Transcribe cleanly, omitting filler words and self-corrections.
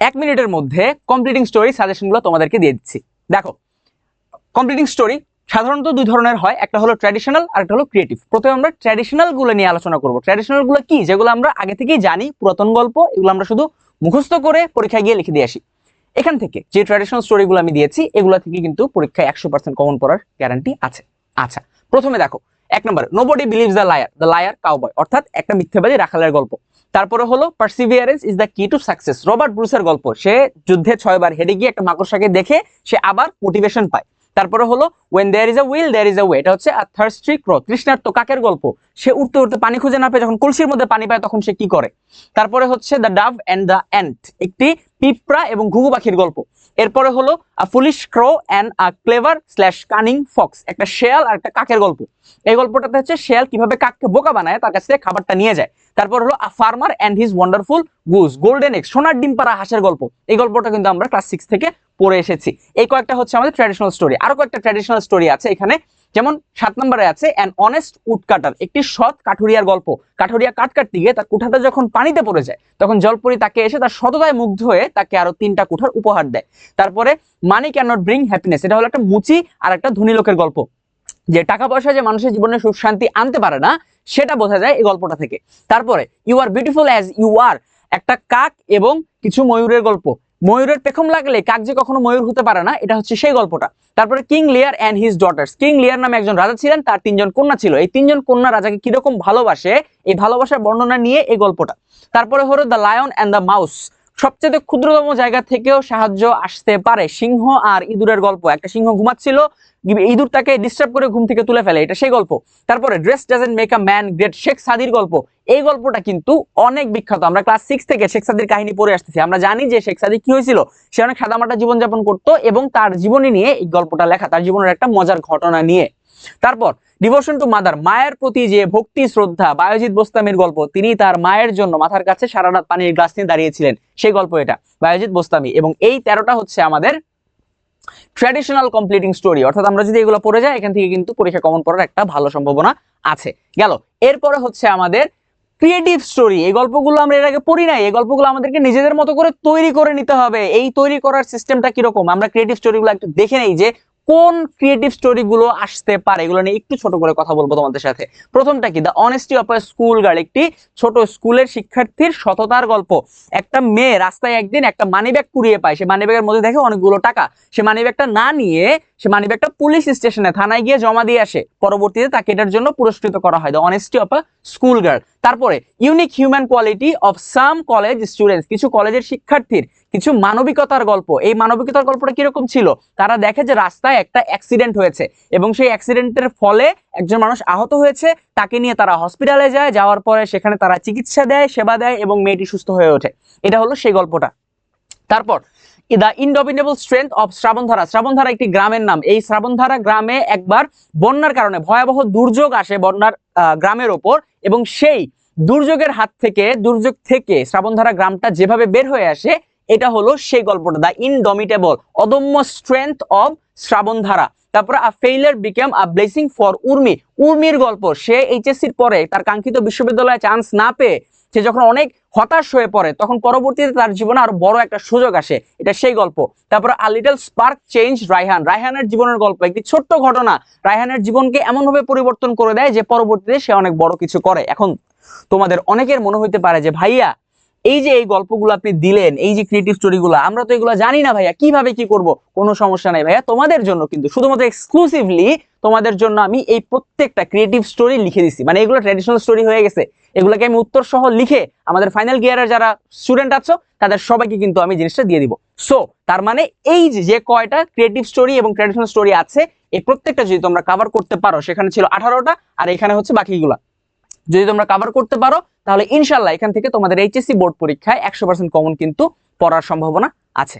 1 মিনিটের মধ্যে completing story সাজেশনগুলো তোমাদেরকে দিয়ে দিচ্ছি। দেখো, কমপ্লিটিং স্টোরি সাধারণত দুই ধরনের হয়, একটা হলো ট্র্যাডিশনাল আর একটা হলো ক্রিয়েটিভ। প্রথমে আমরা ট্র্যাডিশনাল গুলো নিয়ে আলোচনা করব। ট্র্যাডিশনাল গুলো কি? যেগুলো আমরা আগে থেকেই জানি, পুরাতন গল্প, এগুলো আমরা শুধু মুখস্থ করে পরীক্ষায় গিয়ে লিখে দিয়ে আসি। এখান থেকে যে ট্র্যাডিশনাল স্টোরিগুলো আমি দিয়েছি, এগুলো থেকে কিন্তু পরীক্ষায় 100% কমন পড়ার গ্যারান্টি আছে। আচ্ছা, প্রথমে দেখো 1 নম্বরে nobody believes the liar cowboy, অর্থাৎ একটা মিথ্যাবাদী রাখালের গল্প। তারপরে হলো পারসিভিয়ারেন্স ইজ দ্য কি টু সাকসেস, রবার্ট ব্রুসের গল্প। সে যুদ্ধে 6 বার হেরে গিয়ে একটা মাকড়সাকে দেখে সে আবার মোটিভেশন পায়। তারপরে হলো when there is a will there is a way, এটা হচ্ছে আ থার্স্টি ক্র, তৃষ্ণার্ত কাকের গল্প। সে উঠতে উঠতে পানি খুঁজে না পেয়ে যখন কলসির মধ্যে পানি পায় তখন সে কি করে। তারপরে হচ্ছে the dove and the ant, একটি পিঁপড়া এবং ঘুঘু পাখির গল্প। এরপরে হলো a foolish crow and a clever slash cunning fox, একটা শেয়াল আর একটা কাকের গল্প। এই গল্পটাতে হচ্ছে শেয়াল কিভাবে কাককে বোকা বানায়, তার কাছ থেকে খাবারটা নিয়ে যায়। তারপর হলো a farmer and his wonderful goose, golden egg, সোনার ডিম পাড়া হাঁসের গল্প। এই গল্পটা কিন্তু আমরা ক্লাস 6 থেকে পড়ে এসেছি। এই কয়েকটা হচ্ছে আমাদের ট্র্যাডিশনাল স্টোরি। আরো কয়েকটা ট্র্যাডিশনাল স্টোরি আছে এখানে, যেমন 7 নম্বরে আছে অ্যান অনেস্ট উড কাটার, একটি সৎ কাঠুরিয়ার গল্প। কাঠুরিয়া কাঠ কাটতে গিয়ে তার কুঠাটা যখন পানিতে পড়ে যায় তখন জলপরি তাকে এসে তার সততায় মুগ্ধ হয়ে তাকে আরো 3টা কুঠার উপহার দেয়। তারপরে money can not bring happiness, এটা হলো একটা মুচি আর একটা ধনী লোকের গল্প। যে টাকা পয়সা যে মানুষের জীবনে সুখ শান্তি আনতে পারে না, সেটা বোঝা যায় এই গল্পটা থেকে। তারপরে you are beautiful as you are, একটা কাক এবং কিছু ময়ূরের গল্প। ময়ূরের পেখম লাগলে কাক যে কখনো ময়ূর হতে পারে না, এটা হচ্ছে সেই গল্পটা। তারপরে কিং লিয়ার অ্যান্ড হিজ ডটার্স, কিং লিয়ার নামে একজন রাজা ছিলেন, তার 3 জন কন্যা ছিল। এই 3 জন কন্যা রাজাকে কিরকম ভালোবাসে, এই ভালোবাসার বর্ণনা নিয়ে এই গল্পটা। তারপরে হলো the lion and the mouse, সবচেয়ে ক্ষুদ্রতম জায়গা থেকেও সাহায্য আসতে পারে, সিংহ আর ইঁদুরের গল্প। একটা সিংহ ঘুমাচ্ছিল, ইঁদুর তাকে ডিস্টার্ব করে ঘুম থেকে তুলে ফেলে, এটা সেই গল্প। তারপরে dress doesn't make a man great, Sheikh সাদির গল্প। এই গল্পটা কিন্তু অনেক বিখ্যাত, আমরা ক্লাস 6 থেকে শেখ সাদির কাহিনী পড়ে আসতেছি। আমরা জানি যে শেখ সাদি কি হয়েছিল, সে অনেক সাদামাটা জীবনযাপন করতো এবং তার জীবনী নিয়ে এই গল্পটা লেখা, তার জীবনের একটা মজার ঘটনা নিয়ে। তারপর ডিভোশন টু মাদার, মায়ের প্রতি যে ভক্তি শ্রদ্ধা, বায়েজিদ বোস্তামির গল্প। তিনি তার মায়ের জন্য মাথার কাছে সারা রাত পানির গ্লাস নিয়ে দাঁড়িয়েছিলেন, সেই গল্প এটা, বায়েজিদ বোস্তামি। এবং এই 13টা হচ্ছে আমাদের ট্র্যাডিশনাল কমপ্লিটিং স্টোরি। অর্থাৎ আমরা যদি এগুলো পড়ে যাই, এখান থেকে কিন্তু পরীক্ষা কমন পড়ার একটা ভালো সম্ভাবনা আছে। গেল, এরপরে হচ্ছে আমাদের ক্রিয়েটিভ স্টোরি। এই গল্পগুলো আমরা এর আগে পড়ি নাই, এই গল্পগুলো আমাদেরকে নিজেদের মতো করে তৈরি করে নিতে হবে। এই তৈরি করার সিস্টেমটা কিরকম, আমরা ক্রিয়েটিভ স্টোরিগুলো একটু দেখে নেই যে কোন ক্রিয়েটিভ স্টোরি গুলো আসতে পারে। এগুলো নিয়ে একটু ছোট করে কথা বলবো তোমাদের সাথে। প্রথমটা কি, the honesty of a school girl, একটি ছোট স্কুলের শিক্ষার্থীর সততার গল্প। একটা মেয়ে রাস্তায় একদিন একটা মানিব্যাগ কুড়িয়ে পায়, সে মানিব্যাগের মধ্যে দেখে অনেকগুলো টাকা। সে মানিব্যাগটা না নিয়ে সে মানিব্যাগটা পুলিশ স্টেশনে, থানায় গিয়ে জমা দিয়ে আসে। পরবর্তীতে তাকে এটার জন্য পুরস্কৃত করা হয়, the honesty of a school girl. তারপরে unique human quality of some college students, কিছু কলেজের শিক্ষার্থীর কিছু মানবিকতার গল্প। এই মানবিকতার গল্পটা কিরকম ছিল, তারা দেখে যে রাস্তায় একটা অ্যাক্সিডেন্ট হয়েছে এবং সেই অ্যাক্সিডেন্টের ফলে একজন মানুষ আহত হয়েছে, তাকে নিয়ে তারা হসপিটালে যায়, যাওয়ার পরে সেখানে তারা চিকিৎসা দেয়, সেবা দেয় এবং মেয়েটি সুস্থ হয়ে ওঠে। এটা হলো সেই গল্পটা। তারপর দ্য ইনডমিনেবল স্ট্রেংথ অফ শ্রাবণধারা, শ্রাবণধারা একটি গ্রামের নাম। এই শ্রাবণধারা গ্রামে একবার বন্যার কারণে ভয়াবহ দুর্যোগ আসে বন্যার গ্রামের ওপর, এবং সেই দুর্যোগের হাত থেকে, দুর্যোগ থেকে শ্রাবণধারা গ্রামটা যেভাবে বের হয়ে আসে, এটা হলো সেই গল্পটা, দ্য ইনডমিটেবল, অদম্য স্ট্রেংথ অফ শ্রাবণধারা। তারপরে a failure became a blessing for Urmi, উর্মির গল্প। সে এইচএসসির পরে তার কাঙ্ক্ষিত বিশ্ববিদ্যালয়ে চান্স না পেয়ে সে যখন অনেক হতাশ হয়ে পড়ে, তখন পরবর্তীতে তার জীবনে আরো বড় একটা সুযোগ আসে, এটা সেই গল্প। তারপর a little spark change Raihan, রায়হানের জীবনের গল্প। একটি ছোট্ট ঘটনা রায়হানের জীবনকে এমনভাবে পরিবর্তন করে দেয় যে পরবর্তীতে সে অনেক বড় কিছু করে। এখন তোমাদের অনেকের মনে হইতে পারে যে ভাইয়া, এই যে এই গল্পগুলো আপনি দিলেন, এই যে ক্রিয়েটিভ স্টোরিগুলো, আমরা তো এগুলো জানি না ভাইয়া, কিভাবে কি করব। কোনো সমস্যা নাই ভাইয়া, তোমাদের জন্য কিন্তু শুধুমাত্র এক্সক্লুসিভলি তোমাদের জন্য আমি এই প্রত্যেকটা ক্রিয়েটিভ স্টোরি লিখে দিচ্ছি। মানে এগুলো ট্র্যাডিশনাল স্টোরি হয়ে গেছে, এগুলোকে আমি উত্তর সহ লিখে আমাদের ফাইনাল ইয়ারের যারা স্টুডেন্ট আছো তাদের সবাইকে কিন্তু আমি জিনিসটা দিয়ে দিব। সো তার মানে এই যে কয়টা ক্রিয়েটিভ স্টোরি এবং ট্র্যাডিশনাল স্টোরি আছে, এই প্রত্যেকটা যদি তোমরা কভার করতে পারো, সেখানে ছিল 18টা আর এখানে হচ্ছে বাকিগুলা, যদি তোমরা কভার করতে পারো তাহলে ইনশাল্লাহ এখান থেকে তোমাদের এইচএসসি বোর্ড পরীক্ষায় 100% কমন কিন্তু পড়ার সম্ভাবনা আছে।